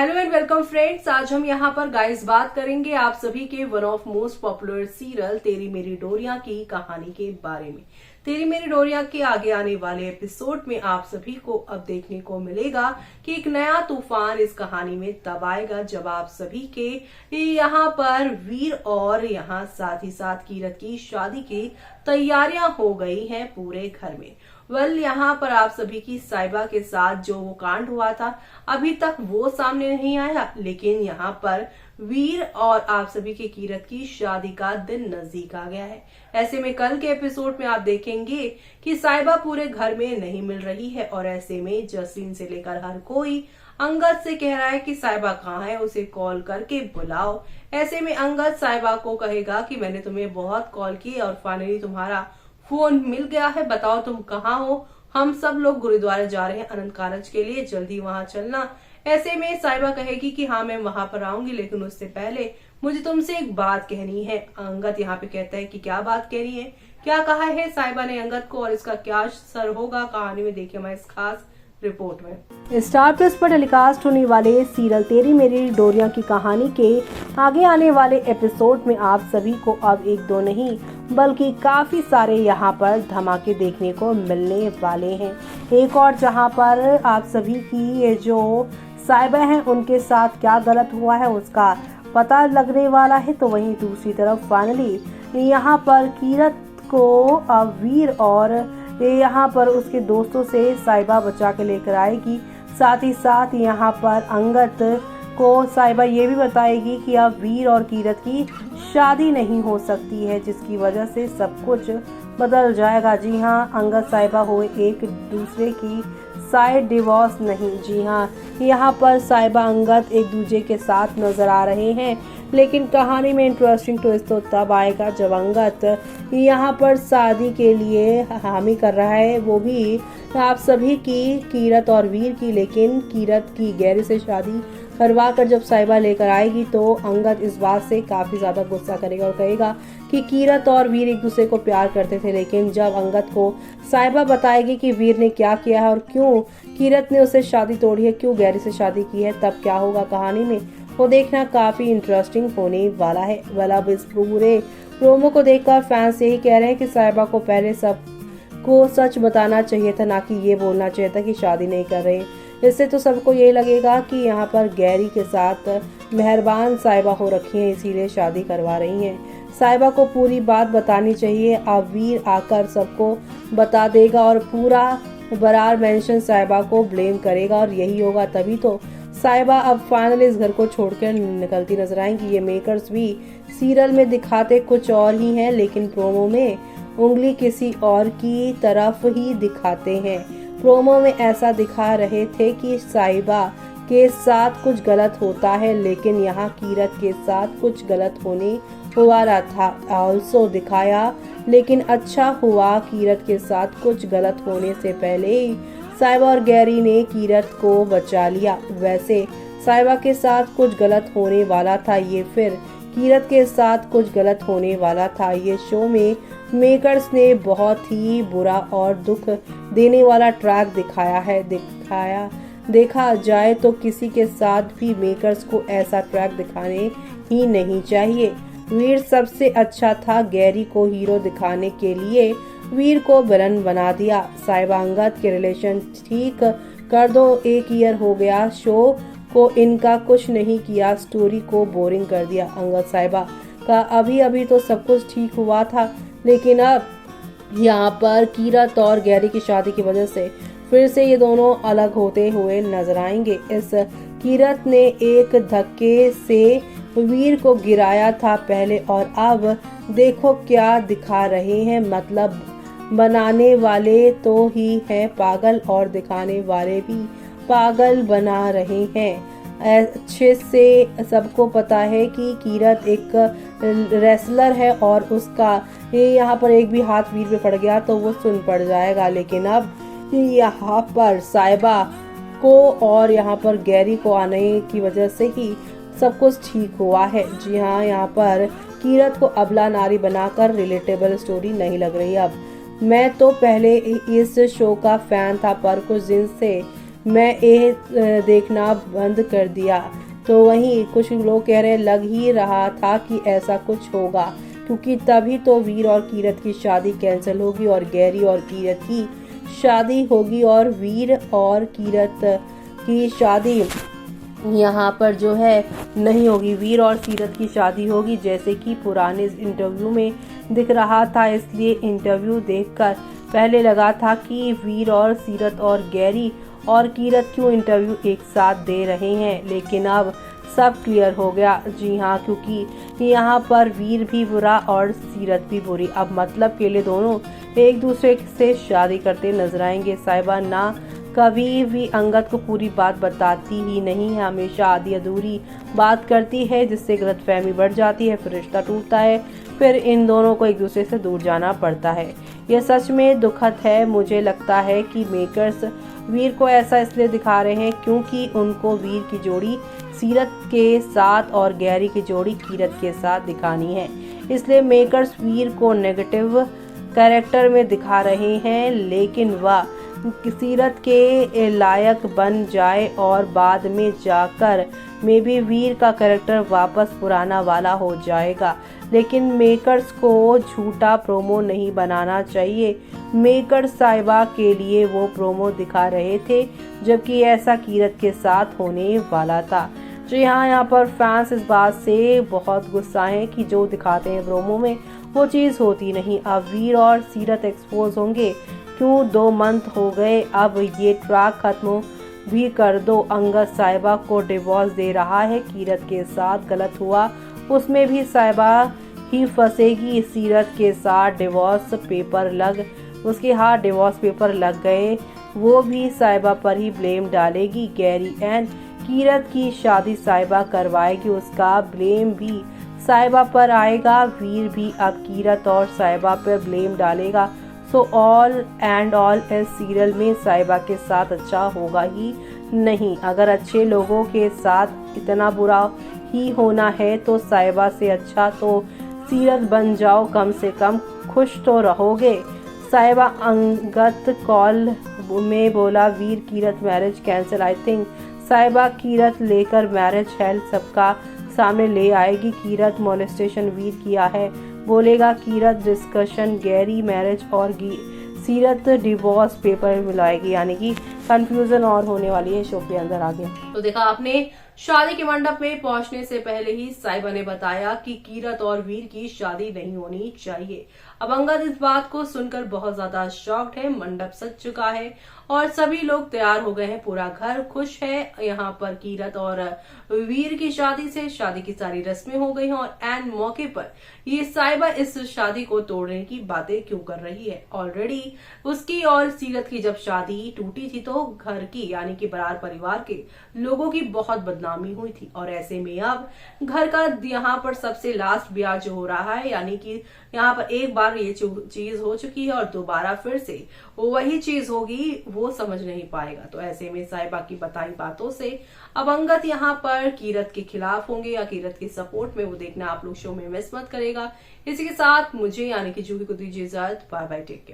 Hello and welcome friends. आज हम यहाँ पर गाइस बात करेंगे आप सभी के one of most popular serial तेरी मेरी डोरियां की कहानी के बारे में। तेरी मेरी डोरियां के आगे आने वाले एपिसोड में आप सभी को अब देखने को मिलेगा कि एक नया तूफान इस कहानी में तब आएगा जब आप सभी के यहाँ पर वीर और यहाँ साथ ही साथ कीरत की शादी की तैयारियां हो गई हैं पूरे घर में। यहाँ पर आप सभी की साइबा के साथ जो वो कांड हुआ था अभी तक वो सामने नहीं आया, लेकिन यहाँ पर वीर और आप सभी के कीरत की शादी का दिन नजदीक आ गया है। ऐसे में कल के एपिसोड में आप देखेंगे कि साइबा पूरे घर में नहीं मिल रही है और ऐसे में जस्टिन से लेकर हर कोई अंगद से कह रहा है कि साइबा कहाँ है, उसे कॉल करके बुलाओ। ऐसे में अंगद साइबा को कहेगा कि मैंने तुम्हें बहुत कॉल की और फाइनली तुम्हारा फोन मिल गया है, बताओ तुम कहाँ हो। हम सब लोग गुरुद्वारा जा रहे हैं अनंत कारज के लिए, जल्दी वहाँ चलना। ऐसे में साइबा कहेगी कि हाँ मैं वहाँ पर आऊंगी, लेकिन उससे पहले मुझे तुमसे एक बात कहनी है। अंगद यहाँ पे कहता है कि क्या बात कहनी है, क्या कहा है साइबा ने अंगद को और इसका क्या असर होगा कहानी में, देखिए हमारे इस खास रिपोर्ट में। स्टार प्लस पर टेलीकास्ट होने वाले सीरियल तेरी मेरी डोरियां की कहानी के आगे आने वाले एपिसोड में आप सभी को अब एक दो नहीं बल्कि काफी सारे यहाँ पर धमाके देखने को मिलने वाले हैं। एक और जहाँ पर आप सभी की ये जो साइबा है उनके साथ क्या गलत हुआ है उसका पता लगने वाला है, तो वहीं दूसरी तरफ फाइनली यहाँ पर कीरत को अब वीर और यहाँ पर उसके दोस्तों से साइबा बचा के लेकर आएगी। साथ ही साथ यहाँ पर अंगद को साइबा ये भी बताएगी कि अब वीर और कीरत की शादी नहीं हो सकती है, जिसकी वजह से सब कुछ बदल जाएगा। जी हाँ, अंगद साइबा हुए एक दूसरे की साइड, डिवोर्स नहीं। जी हाँ, यहाँ पर साइबा अंगद एक दूसरे के साथ नजर आ रहे हैं, लेकिन कहानी में इंटरेस्टिंग ट्विस्ट तो तब आएगा जब अंगद यहाँ पर शादी के लिए हामी कर रहा है, वो भी आप सभी की कीरत और वीर की। लेकिन कीरत की गैरी से शादी करवा कर जब साइबा लेकर आएगी तो अंगद इस बात से काफी ज्यादा गुस्सा करेगा और कहेगा कि कीरत और वीर एक दूसरे को प्यार करते थे। लेकिन जब अंगद को साइबा बताएगी कि वीर ने क्या किया है और क्यों कीरत ने उससे शादी तोड़ी है, क्यों गैरी से शादी की है, तब क्या होगा कहानी में वो देखना काफी इंटरेस्टिंग होने वाला है। अब इस पूरे प्रोमो को देखकर फैंस यही कह रहे हैं कि साइबा को पहले सब को सच बताना चाहिए था, ना कि ये बोलना चाहिए था कि शादी नहीं कर रहे। इससे तो सबको ये लगेगा कि यहाँ पर गैरी के साथ मेहरबान साइबा हो रखी है, इसीलिए शादी करवा रही हैं। साइबा को पूरी बात बतानी चाहिए। अब वीर आकर सबको बता देगा और पूरा बरार मेंशन साइबा को ब्लेम करेगा और यही होगा तभी तो साइबा अब फाइनली इस घर को छोड़कर निकलती नजर आएंगी। ये मेकर्स भी सीरियल में दिखाते कुछ और ही हैं, लेकिन प्रोमो में उंगली किसी और की तरफ ही दिखाते हैं। प्रोमो में ऐसा दिखा रहे थे कि साइबा के साथ कुछ गलत होता है, लेकिन यहाँ कीरत के साथ कुछ गलत होने वाला था ऑल्सो दिखाया, लेकिन अच्छा हुआ कीरत के साथ कुछ गलत होने से पहले ही साइबा और गैरी ने कीरत को बचा लिया। वैसे साइबा के साथ कुछ गलत होने वाला था, ये फिर कीरत के साथ कुछ गलत होने वाला था। ये शो में मेकर्स ने बहुत ही बुरा और दुख देने वाला ट्रैक दिखाया है। देखा जाए तो किसी के साथ भी मेकर्स को ऐसा ट्रैक दिखाने ही नहीं चाहिए। वीर सबसे अच्छा था, गैरी को हीरो दिखाने के लिए वीर को विलन बना दिया। साइबा अंगद के रिलेशन ठीक कर दो, एक ईयर हो गया शो को इनका कुछ नहीं किया, स्टोरी को बोरिंग कर दिया। अंगद साइबा का अभी तो सब कुछ ठीक हुआ था, लेकिन अब यहाँ पर कीरत और गैरी की शादी की वजह से फिर से ये दोनों अलग होते हुए नजर आएंगे। इस कीरत ने एक धक्के से वीर को गिराया था पहले, और अब देखो क्या दिखा रहे हैं। मतलब बनाने वाले तो ही हैं पागल और दिखाने वाले भी पागल बना रहे हैं। अच्छे से सबको पता है कि कीरत एक रेसलर है और उसका यहाँ पर एक भी हाथ वीर पे पड़ गया तो वो सुन पड़ जाएगा। लेकिन अब यहाँ पर साइबा को और यहाँ पर गैरी को आने की वजह से ही सब कुछ ठीक हुआ है। जी हाँ, यहाँ पर कीरत को अबला नारी बनाकर रिलेटेबल स्टोरी नहीं लग रही। अब मैं तो पहले इस शो का फैन था, पर कुछ दिन से मैं ये देखना बंद कर दिया। तो वहीं कुछ लोग कह रहे लग ही रहा था कि ऐसा कुछ होगा, क्योंकि तभी तो वीर और कीरत की शादी कैंसिल होगी और गैरी और कीरत की शादी होगी, और वीर और कीरत की शादी यहाँ पर जो है नहीं होगी। वीर और सीरत की शादी होगी, जैसे कि पुराने इंटरव्यू में दिख रहा था। इसलिए इंटरव्यू देखकर पहले लगा था कि वीर और सीरत और गैरी और कीरत क्यों इंटरव्यू एक साथ दे रहे हैं, लेकिन अब सब क्लियर हो गया। जी हाँ, क्योंकि यहाँ पर वीर भी बुरा और सीरत भी बुरी। अब मतलब के लिए दोनों एक दूसरे से शादी करते नजर आएंगे। साहिबा ना कभी भी अंगद को पूरी बात बताती ही नहीं है, हमेशा आधी अधूरी बात करती है, जिससे गलतफहमी बढ़ जाती है, फिर रिश्ता टूटता है, फिर इन दोनों को एक दूसरे से दूर जाना पड़ता है। यह सच में दुखद है। मुझे लगता है कि मेकर्स वीर को ऐसा इसलिए दिखा रहे हैं क्योंकि उनको वीर की जोड़ी सीरत के साथ और गैरी की जोड़ी कीरत के साथ दिखानी है। इसलिए मेकर्स वीर को नेगेटिव कैरेक्टर में दिखा रहे हैं, लेकिन वह सीरत के लायक बन जाए और बाद में जाकर में भी वीर का कैरेक्टर वापस पुराना वाला हो जाएगा। लेकिन मेकर्स को झूठा प्रोमो नहीं बनाना चाहिए। मेकर्स साहिबा के लिए वो प्रोमो दिखा रहे थे, जबकि ऐसा कीरत के साथ होने वाला था। जो यहाँ पर फैंस इस बात से बहुत गुस्सा है कि जो दिखाते हैं प्रोमो में वो चीज़ होती नहीं। अब वीर और सीरत एक्सपोज होंगे। क्यों 2 मंथ हो गए, अब ये ट्रैक खत्म भी कर दो। अंगद साहिबा को डिवोर्स दे रहा है, कीरत के साथ गलत हुआ उसमें भी साहिबा ही फंसेगी। सीरत के साथ डिवोर्स पेपर लग गए, वो भी साहिबा पर ही ब्लेम डालेगी। गैरी एंड कीरत की शादी साहिबा करवाएगी, उसका ब्लेम भी साहिबा पर आएगा। वीर भी अब कीरत और साहिबा पर ब्लेम डालेगा। सो ऑल एंड ऑल इस सीरियल में साहिबा के साथ अच्छा होगा ही नहीं। अगर अच्छे लोगों के साथ इतना बुरा ही होना है तो साहिबा से अच्छा तो सीरत बन जाओ, कम से कम खुश तो रहोगे। साहिबा अंगद कॉल में बोला Veer Kirat marriage cancel. I think Sahiba Kirat लेकर मैरिज हेल्थ सबका सामने ले आएगी। कीरत मोलेस्टेशन वीर किया है बोलेगा, कीरत डिस्कशन गैरी मैरिज और सीरत डिवोर्स पेपर मिलाएगी, यानी कि कंफ्यूजन और होने वाली है शो के अंदर आगे। तो देखा आपने, शादी के मंडप में पहुंचने से पहले ही साहिबा ने बताया कि कीरत और वीर की शादी नहीं होनी चाहिए। अब अंगद इस बात को सुनकर बहुत ज्यादा शॉक्ड है। मंडप सज चुका है और सभी लोग तैयार हो गए हैं, पूरा घर खुश है। यहाँ पर कीरत और वीर की शादी से शादी की सारी रस्में हो गई हैं और एन मौके पर ये साहिबा इस शादी को तोड़ने की बातें क्यों कर रही है। ऑलरेडी उसकी और सीरत की जब शादी टूटी थी तो घर की यानी कि बरार परिवार के लोगों की बहुत बदनामी हुई थी, और ऐसे में अब घर का यहाँ पर सबसे लास्ट ब्याह जो हो रहा है, यानी कि यहाँ पर एक बार ये चीज हो चुकी है और दोबारा फिर से वही चीज होगी, वो समझ नहीं पाएगा। तो ऐसे में साहिबा की बताई बातों से अब अंगद यहाँ पर कीरत के खिलाफ होंगे या कीरत के सपोर्ट में, वो देखना आप लोग शो में मिस मत करेगा। इसी के साथ मुझे यानी कि जूही को दीजिए इजाजत। Bye bye, take care.